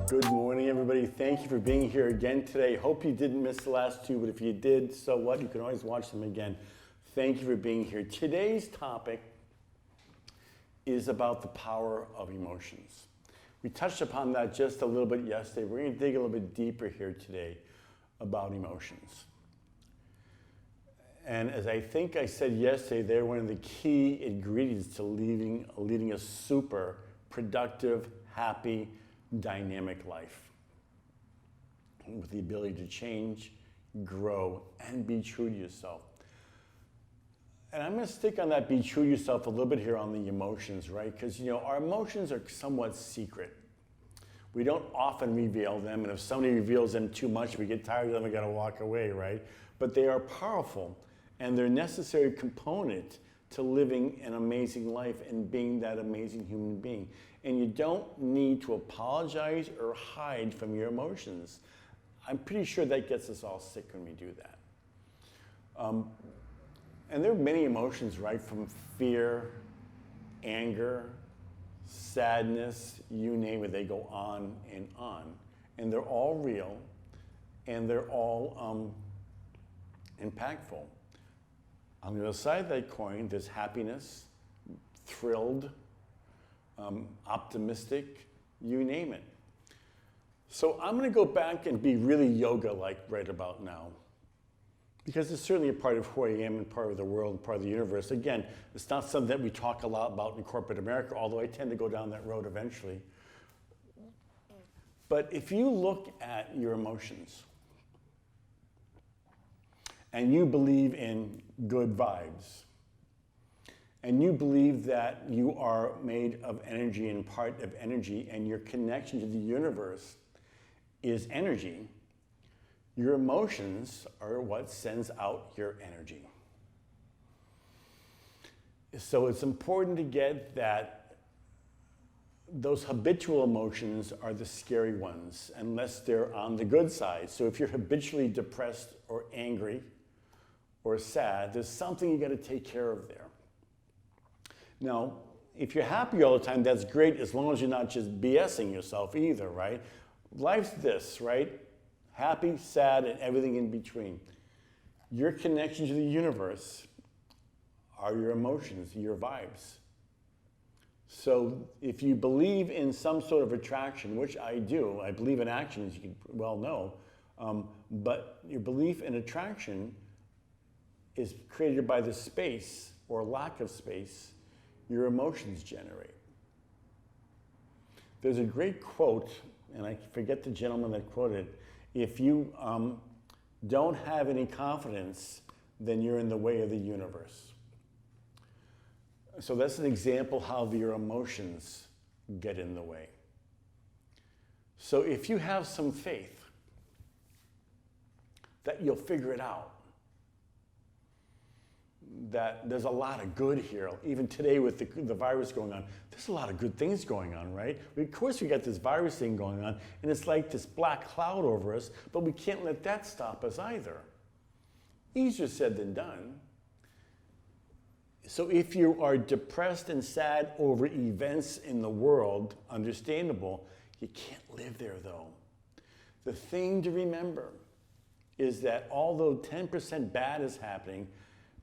Good morning, everybody. Thank you for being here again today. Hope you didn't miss the last two, but if you did, so what? You can always watch them again. Thank you for being here. Today's topic is about the power of emotions. We touched upon that just a little bit yesterday. We're going to dig a little bit deeper here today about emotions. And as I think I said yesterday, they're one of the key ingredients to leading a super productive, happy, dynamic life with the ability to change, grow, and be true to yourself. And I'm going to stick on that be true to yourself a little bit here on the emotions, right? Because, our emotions are somewhat secret. We don't often reveal them, and if somebody reveals them too much, we get tired of them and got to walk away, right? But they are powerful, and they're a necessary component to living an amazing life and being that amazing human being. And you don't need to apologize or hide from your emotions. I'm pretty sure that gets us all sick when we do that. And there are many emotions, right? From fear, anger, sadness, you name it, they go on and on. And they're all real, and they're all impactful. On the other side of that coin, there's happiness, thrilled, optimistic, you name it. So I'm going to go back and be really yoga-like right about now, because it's certainly a part of who I am and part of the world and part of the universe. Again, it's not something that we talk a lot about in corporate America, although I tend to go down that road eventually. But if you look at your emotions and you believe in good vibes, and you believe that you are made of energy and part of energy, and your connection to the universe is energy, your emotions are what sends out your energy. So it's important to get that those habitual emotions are the scary ones, unless they're on the good side. So if you're habitually depressed or angry or sad, there's something you got to take care of there. Now, if you're happy all the time, that's great, as long as you're not just BSing yourself either, right? Life's this, right? Happy, sad, and everything in between. Your connection to the universe are your emotions, your vibes. So if you believe in some sort of attraction, which I do, I believe in action, as you well know, but your belief in attraction is created by the space or lack of space your emotions generate. There's a great quote, and I forget the gentleman that quoted it. If you don't have any confidence, then you're in the way of the universe. So that's an example how your emotions get in the way. So if you have some faith that you'll figure it out, that there's a lot of good here. Even today with the virus going on, there's a lot of good things going on, right? Of course we got this virus thing going on, and it's like this black cloud over us, but we can't let that stop us either. Easier said than done. So if you are depressed and sad over events in the world, understandable, you can't live there though. The thing to remember is that although 10% bad is happening,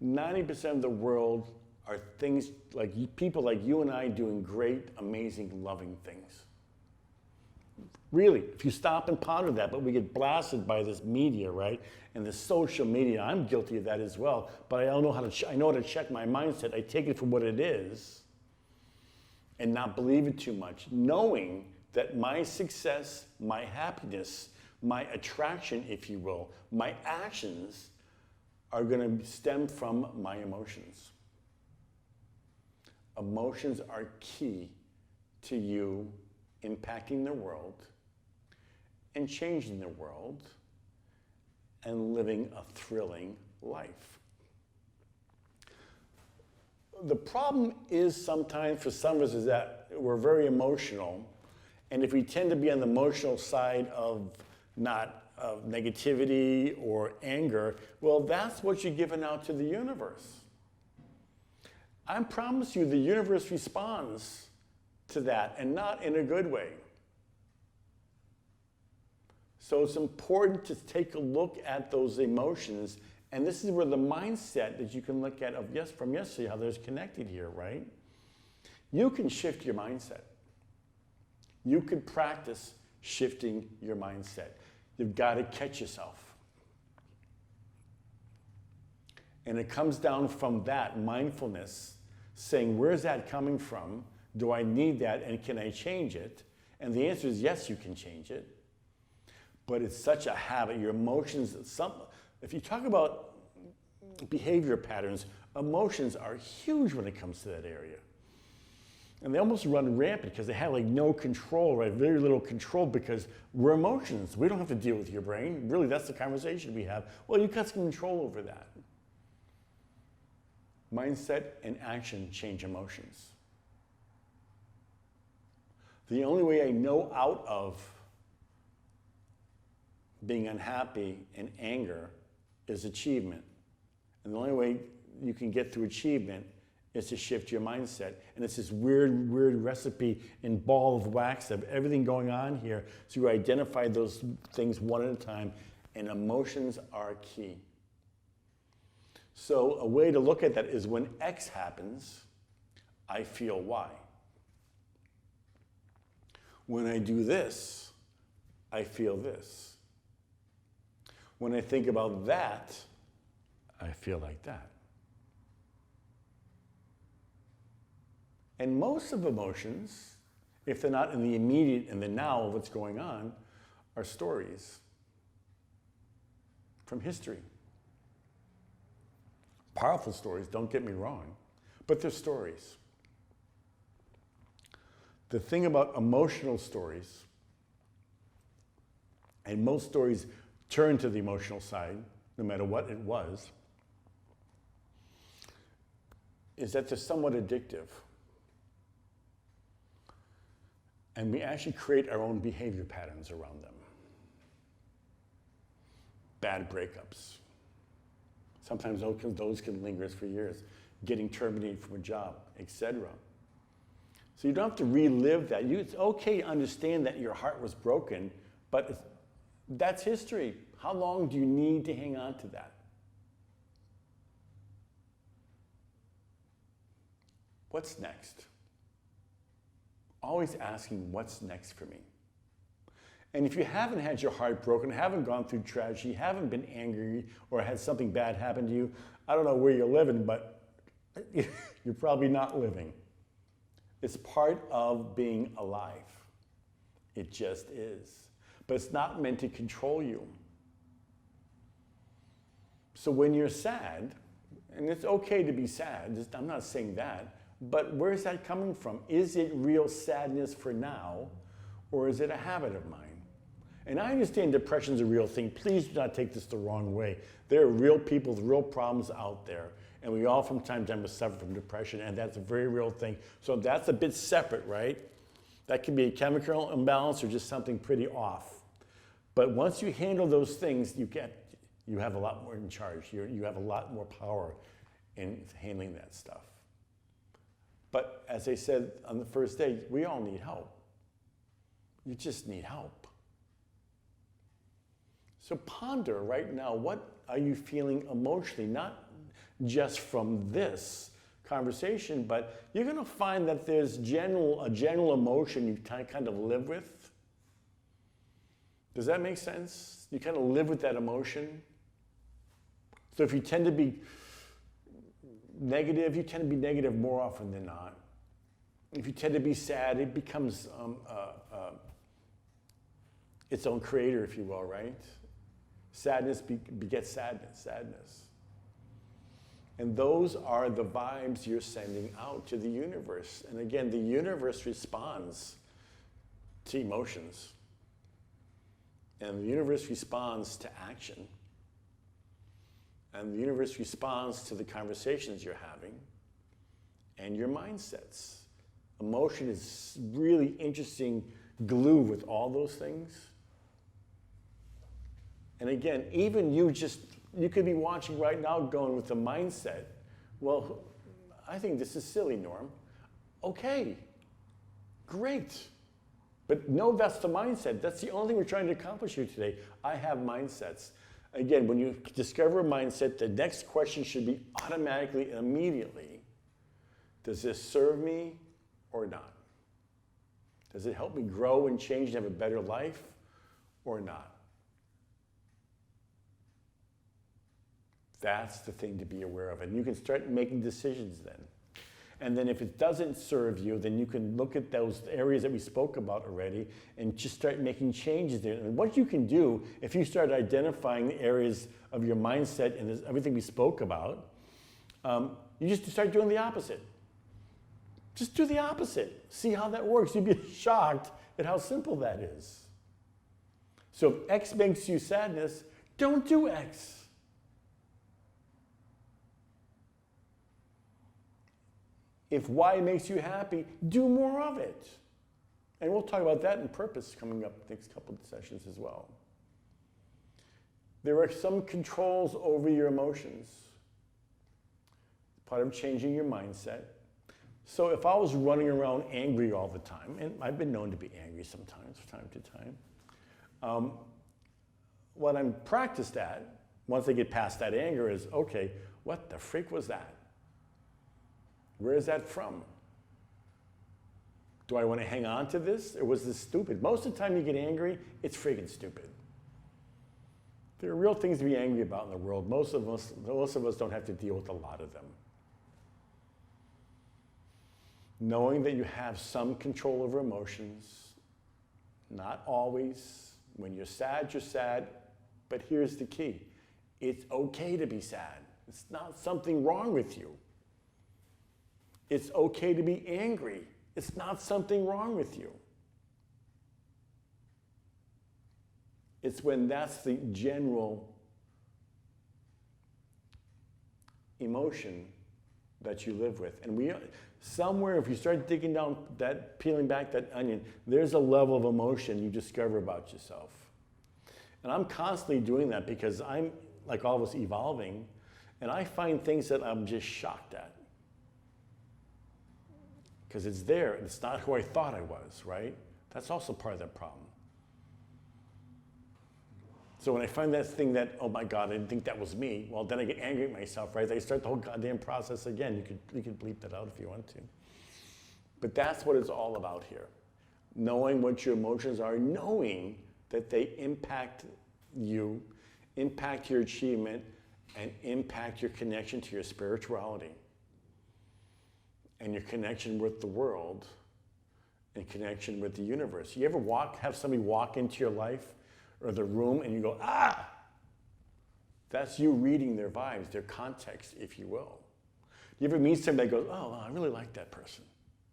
90% of the world are things like people like you and I doing great, amazing, loving things. Really, if you stop and ponder that, but we get blasted by this media, right? And the social media, I'm guilty of that as well, but I don't know how to, I know how to check my mindset. I take it for what it is and not believe it too much, knowing that my success, my happiness, my attraction, if you will, my actions are going to stem from my emotions. Emotions are key to you impacting the world and changing the world and living a thrilling life. The problem is sometimes for some of us is that we're very emotional, and if we tend to be on the emotional side of negativity or anger, well, that's what you're giving out to the universe. I promise you the universe responds to that, and not in a good way. So it's important to take a look at those emotions. And this is where the mindset that you can look at from yesterday, how there's connected here, right? You can shift your mindset. You could practice shifting your mindset. You've got to catch yourself. And it comes down from that mindfulness, saying, where's that coming from? Do I need that, and can I change it? And the answer is yes, you can change it. But it's such a habit. Your emotions, if you talk about behavior patterns, emotions are huge when it comes to that area. And they almost run rampant because they have like no control, right? Very little control because we're emotions. We don't have to deal with your brain. Really, that's the conversation we have. Well, you got some control over that. Mindset and action change emotions. The only way I know out of being unhappy and anger is achievement. And the only way you can get through achievement is to shift your mindset. And it's this weird recipe and ball of wax of everything going on here. So you identify those things one at a time, and emotions are key. So a way to look at that is when X happens, I feel Y. When I do this, I feel this. When I think about that, I feel like that. And most of emotions, if they're not in the immediate and the now of what's going on, are stories from history. Powerful stories, don't get me wrong, but they're stories. The thing about emotional stories, and most stories turn to the emotional side, no matter what it was, is that they're somewhat addictive. And we actually create our own behavior patterns around them. Bad breakups. Sometimes those can linger for years. Getting terminated from a job, etc. So you don't have to relive that. It's okay to understand that your heart was broken, but that's history. How long do you need to hang on to that? What's next? Always asking what's next for me. And if you haven't had your heart broken, haven't gone through tragedy, haven't been angry, or had something bad happen to you, I don't know where you're living, but you're probably not living. It's part of being alive. It just is. But it's not meant to control you. So when you're sad, and it's okay to be sad, I'm not saying that, but where's that coming from? Is it real sadness for now, or is it a habit of mine? And I understand depression's a real thing. Please do not take this the wrong way. There are real people with real problems out there, and we all from time to time suffer from depression, and that's a very real thing. So that's a bit separate, right? That can be a chemical imbalance or just something pretty off. But once you handle those things, you have a lot more in charge. You have a lot more power in handling that stuff. But as I said on the first day, we all need help. You just need help. So ponder right now, what are you feeling emotionally? Not just from this conversation, but you're going to find that there's a general emotion you kind of live with. Does that make sense? You kind of live with that emotion. So if you tend to be negative, you tend to be negative more often than not. If you tend to be sad, it becomes its own creator, if you will, right? Sadness begets sadness. And those are the vibes you're sending out to the universe. And again, the universe responds to emotions. And the universe responds to action. And the universe responds to the conversations you're having and your mindsets. Emotion is really interesting glue with all those things. And again, even you could be watching right now going with the mindset, well, I think this is silly, Norm. Okay, great. But no, that's the mindset. That's the only thing we're trying to accomplish here today. I have mindsets. Again, when you discover a mindset, the next question should be automatically and immediately, does this serve me or not? Does it help me grow and change and have a better life or not? That's the thing to be aware of. And you can start making decisions then. And then if it doesn't serve you, then you can look at those areas that we spoke about already and just start making changes there. And what you can do, if you start identifying the areas of your mindset and everything we spoke about, you just start doing the opposite. Just do the opposite. See how that works. You'd be shocked at how simple that is. So if X makes you sadness, don't do X. If Y makes you happy, do more of it. And we'll talk about that in purpose coming up next couple of sessions as well. There are some controls over your emotions. Part of changing your mindset. So if I was running around angry all the time, and I've been known to be angry sometimes from time to time, what I'm practiced at, once I get past that anger, is, okay, what the freak was that? Where is that from? Do I want to hang on to this, or was this stupid? Most of the time you get angry, it's freaking stupid. There are real things to be angry about in the world. Most of us don't have to deal with a lot of them. Knowing that you have some control over emotions, not always. When you're sad, but here's the key. It's okay to be sad. It's not something wrong with you. It's okay to be angry. It's not something wrong with you. It's when that's the general emotion that you live with. And somewhere, if you start digging down, peeling back that onion, there's a level of emotion you discover about yourself. And I'm constantly doing that because I'm, like all of us, evolving, and I find things that I'm just shocked at. Because it's there, and it's not who I thought I was, right? That's also part of that problem. So when I find that thing that, oh my God, I didn't think that was me, well, then I get angry at myself, right? I start the whole goddamn process again. You could bleep that out if you want to. But that's what it's all about here. Knowing what your emotions are, knowing that they impact you, impact your achievement, and impact your connection to your spirituality and your connection with the world and connection with the universe. You ever have somebody walk into your life or the room and you go, ah! That's you reading their vibes, their context, if you will. You ever meet somebody that goes, oh, I really like that person.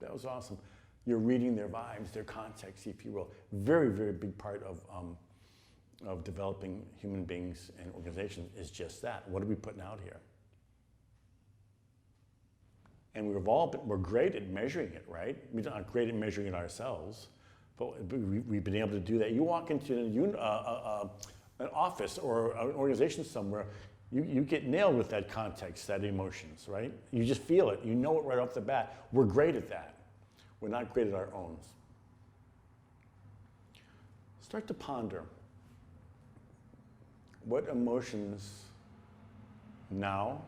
That was awesome. You're reading their vibes, their context, if you will. Very, very big part of developing human beings and organizations is just that. What are we putting out here? And we're great at measuring it, right? We're not great at measuring it ourselves, but we've been able to do that. You walk into an office or an organization somewhere, you get nailed with that context, that emotions, right? You just feel it. You know it right off the bat. We're great at that. We're not great at our own. Start to ponder. What emotions now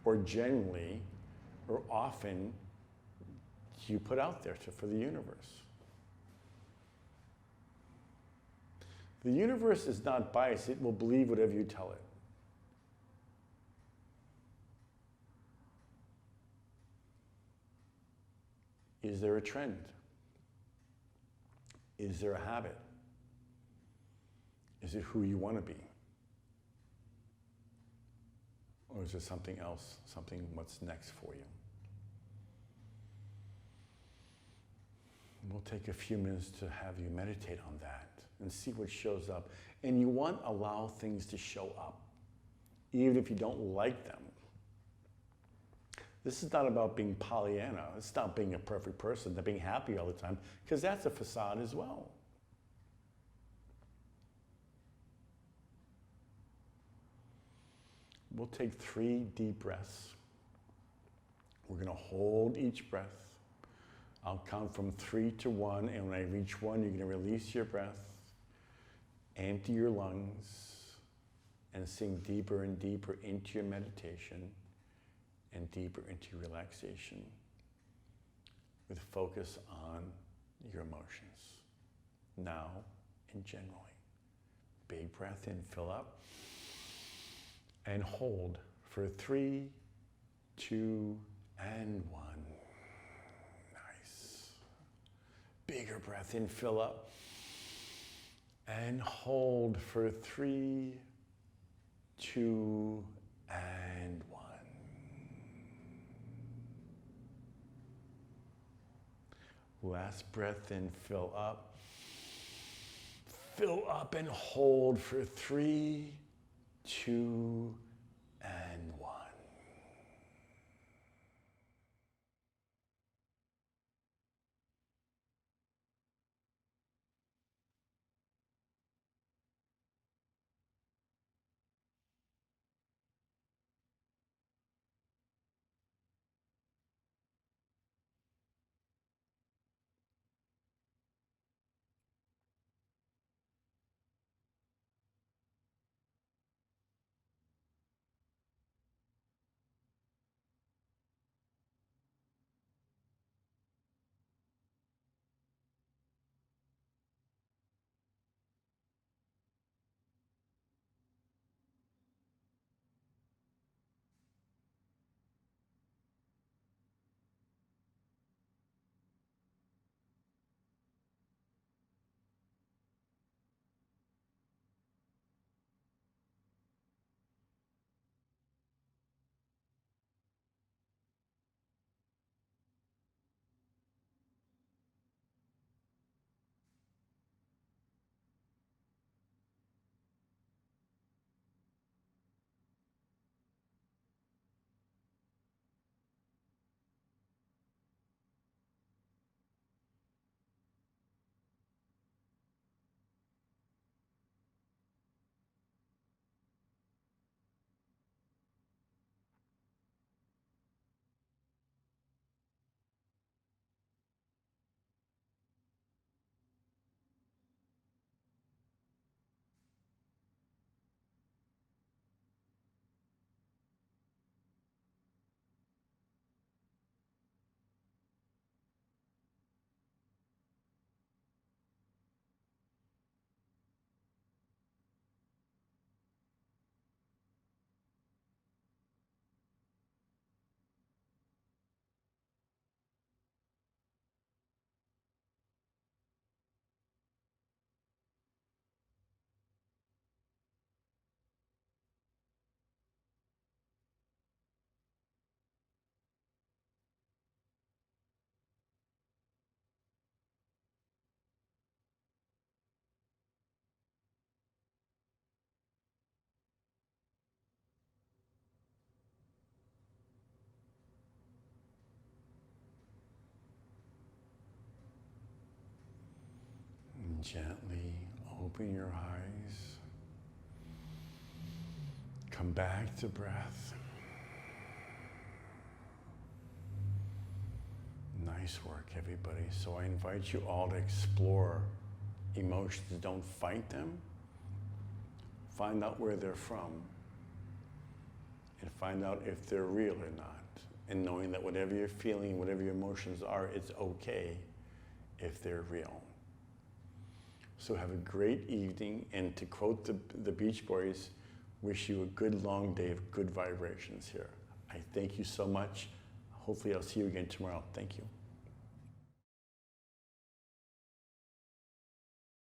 or generally or often do you put out there for the universe? The universe is not biased. It will believe whatever you tell it. Is there a trend? Is there a habit? Is it who you want to be? Or is there something else, what's next for you? We'll take a few minutes to have you meditate on that and see what shows up. And you want to allow things to show up, even if you don't like them. This is not about being Pollyanna. It's not being a perfect person, not being happy all the time, because that's a facade as well. We'll take 3 deep breaths. We're going to hold each breath. I'll count from 3 to 1, and when I reach 1, you're going to release your breath, empty your lungs, and sink deeper and deeper into your meditation and deeper into your relaxation with focus on your emotions, now and generally. Big breath in, fill up, and hold for 3, 2, and 1. Nice. Bigger breath in, fill up, and hold for 3, 2, and 1. Last breath in, fill up and hold for 3, 2, and 1. Gently open your eyes. Come back to breath. Nice work, everybody. So I invite you all to explore emotions. Don't fight them. Find out where they're from. And find out if they're real or not. And knowing that whatever you're feeling, whatever your emotions are, it's okay if they're real. So have a great evening, and to quote the Beach Boys, wish you a good long day of good vibrations here. I thank you so much. Hopefully I'll see you again tomorrow. Thank you.